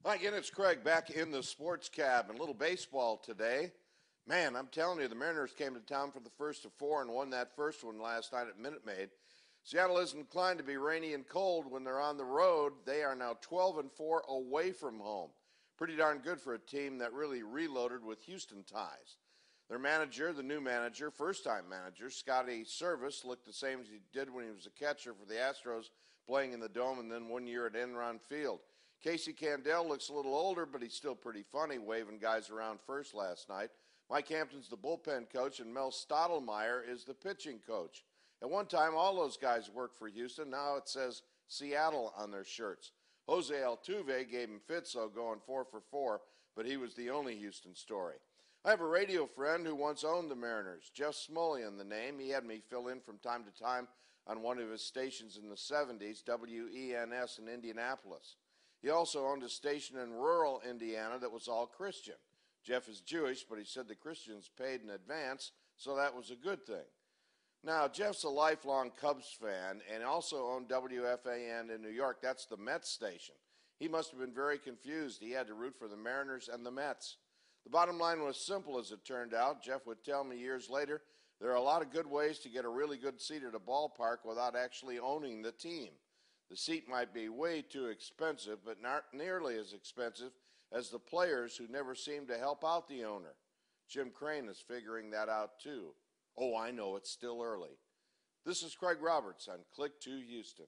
Hi again, it's Craig back in the sports cab and a little baseball today. Man, I'm telling you, the Mariners came to town for the first of four and won that first one last night at Minute Maid. Seattle isn't inclined to be rainy and cold when they're on the road. They are now 12 and 4 away from home. Pretty darn good for a team that really reloaded with Houston ties. Their manager, the new manager, first-time manager, Scotty Service, looked the same as he did when he was a catcher for the Astros, playing in the Dome and then 1 year at Enron Field. Casey Candell looks a little older, but he's still pretty funny, waving guys around first last night. Mike Hampton's the bullpen coach, and Mel Stottlemyre is the pitching coach. At one time, all those guys worked for Houston. Now it says Seattle on their shirts. Jose Altuve gave him fits, though, going 4 for 4, but he was the only Houston story. I have a radio friend who once owned the Mariners, Jeff Smullian, the name. He had me fill in from time to time on one of his stations in the 70s, WENS in Indianapolis. He also owned a station in rural Indiana that was all Christian. Jeff is Jewish, but he said the Christians paid in advance, so that was a good thing. Now, Jeff's a lifelong Cubs fan and also owned WFAN in New York. That's the Mets station. He must have been very confused. He had to root for the Mariners and the Mets. The bottom line was simple, as it turned out. Jeff would tell me years later, there are a lot of good ways to get a really good seat at a ballpark without actually owning the team. The seat might be way too expensive, but not nearly as expensive as the players who never seem to help out the owner. Jim Crane is figuring that out too. Oh, I know, it's still early. This is Craig Roberts on Click to Houston.